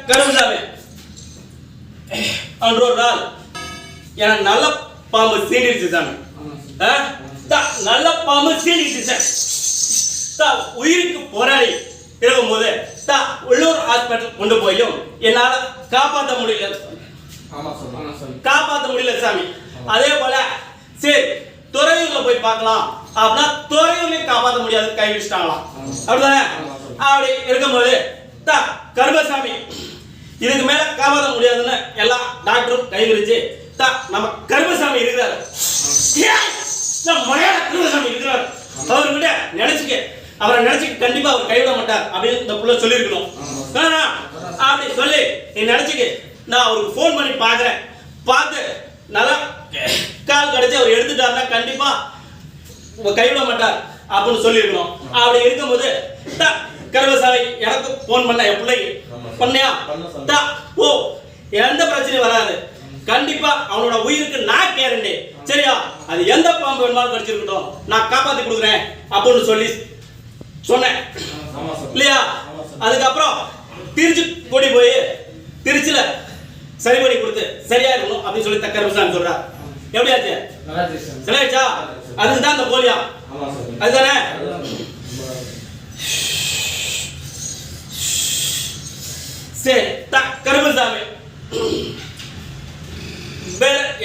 கருமசாமி அன்று ஒரு நாள் எனக்கு நல்ல பாம்பு சீண்டிடுச்சு சாமி. நல்ல பாம்பு சீண்டிடுச்சு சார். உயிருக்கு போராடி இருக்கும்போது உள்ளூர் ஹாஸ்பிட்டல் கொண்டு போயும் என்னால காப்பாற்ற முடியல சாமி. அதே போல சரி துறையூர்ல போய் பார்க்கலாம் அப்படின்னா துறையூர்லயும் காப்பாற்ற முடியாது, கை வச்சுட்டாங்களாம். அப்படிதானே? அப்படி இருக்கும்போது கருமசாமி இதுக்கு மேல காப்பாற்ற முடியாதுன்னு எல்லா டாக்டரும் கை விரிச்சு நம்ம கருமசாமி இருக்கிறாரு, கருமசாமி இருக்கிறாரு, அவர்கிட்ட நினைச்சுக்க, அவரை நினைச்சுக்க கண்டிப்பா அவர் கைவிட மாட்டார் அப்படின்னு இந்த புள்ள சொல்லியிருக்கணும். அப்படி சொல்லி நீ நினைச்சுக்க, நான் அவருக்கு போன் பண்ணி பாக்குறேன், பார்த்து நல்லா கால் கிடைச்சி அவர் எடுத்துட்டாருன்னா கண்டிப்பா கைவிட மாட்டார் அப்படின்னு சொல்லியிருக்கணும். அப்படி இருக்கும்போது கருமசாமி எனக்கு போன் பண்ண என் பிள்ளைக்கு பண்ணியா ஓ எந்த பிரச்சனையும் வராது, கண்டிப்பா அவனோட உயிருக்கு நான் கேரண்டி, சரியா? அது எந்த பாம்பு வேணுமாலும் கடிச்சிருக்கட்டும், நான் காப்பாத்தி கொடுக்குறேன் அப்படின்னு சொல்லி சொன்னேன் இல்லையா? அதுக்கப்புறம் திருச்சி கூட்டி போய் திருச்சியில சரி பண்ணி கொடுத்து சரியா இருக்கணும் அப்படின்னு சொல்லி கருமசாமி சொல்றார். எப்படியாச்சு? சரியாச்சா? அதுதான் அந்த போலியா? அதுதானே? சரி கருமசாமி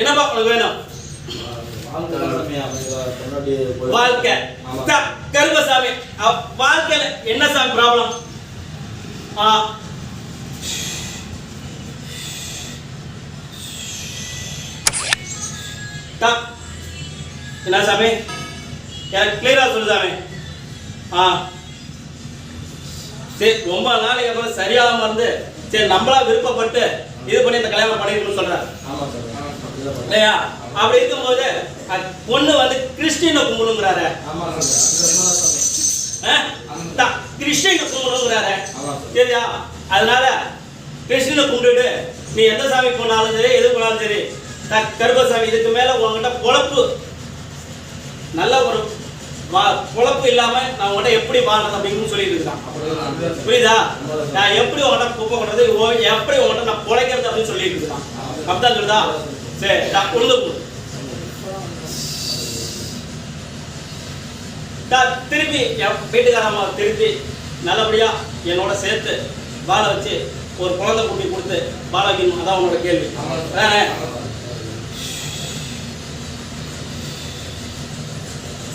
என்னப்பா உனக்கு வேணும்? வாழ்க்கை. கருமசாமி வாழ்க்கையில என்ன சாமி ப்ராப்ளம்? என்ன சாமி எனக்கு கிளியரா சொல்லு சாமி. சரி ரொம்ப நாளைக்கு அப்புறம் சரியாகாம இருந்து சரி நம்மளா விருப்பப்பட்டு இது பண்ணி இந்த கல்யாணம் பண்ணிக்கணும்னு சொல்றாரு இல்லையா? அப்படி இருக்கும்போது பொண்ணு வந்து கிறிஸ்டியனை கும்பிடுங்கிறாரு, கிறிஸ்டியனை கும்பிடுங்கிறாரு, சரியா? அதனால கிறிஸ்டியனை கும்பிட்டு நீ எந்த சாமி போனாலும் சரி எது போனாலும் சரி கருமசாமி இதுக்கு மேல உங்ககிட்ட பொழப்பு நல்ல ஒரு பொழப்பு இல்லாம நான் உங்கள்கிட்ட எப்படி வாழ்றது அப்படின்னு சொல்லிட்டு இருக்கான். புரியுதா? நான் எப்படி உங்கள்கிட்ட குப்பை கொண்டது, எப்படி உங்கள்கிட்ட நான் பொழைக்கிறது அப்படின்னு சொல்லிட்டு இருக்கான். அப்படிதான் சொல்லுதா? சரி உழுது திருப்பி என் வீட்டுக்காரம்மா திருப்பி நல்லபடியா என்னோட சேர்த்து வாழ வச்சு ஒரு குழந்தை குட்டி கொடுத்து வாழ வைக்கணும். அதான் உன்னோட கேள்வி.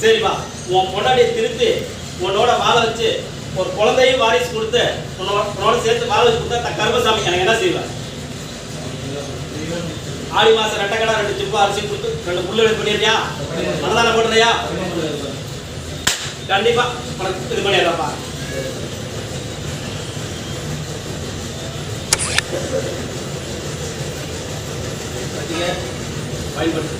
சரிப்பா, உன் பொண்டாட்டியை திருப்பி உன்னோட வாழ வச்சு ஒரு குழந்தையும் வாரிசு கொடுத்து உன்னோட சேர்த்து வாழ வச்சு கொடுத்தா கருமசாமி எனக்கு என்ன செய்வேன்? ஆடி மாசம் 2 கடை 2 சிப்பா அரிசி கொடுத்து 2 புல்லு பண்ணிடுறியா? மனதான போடுறியா? கண்டிப்பா உனக்கு இது பண்ணிடுறப்பா. பயன்படுத்து.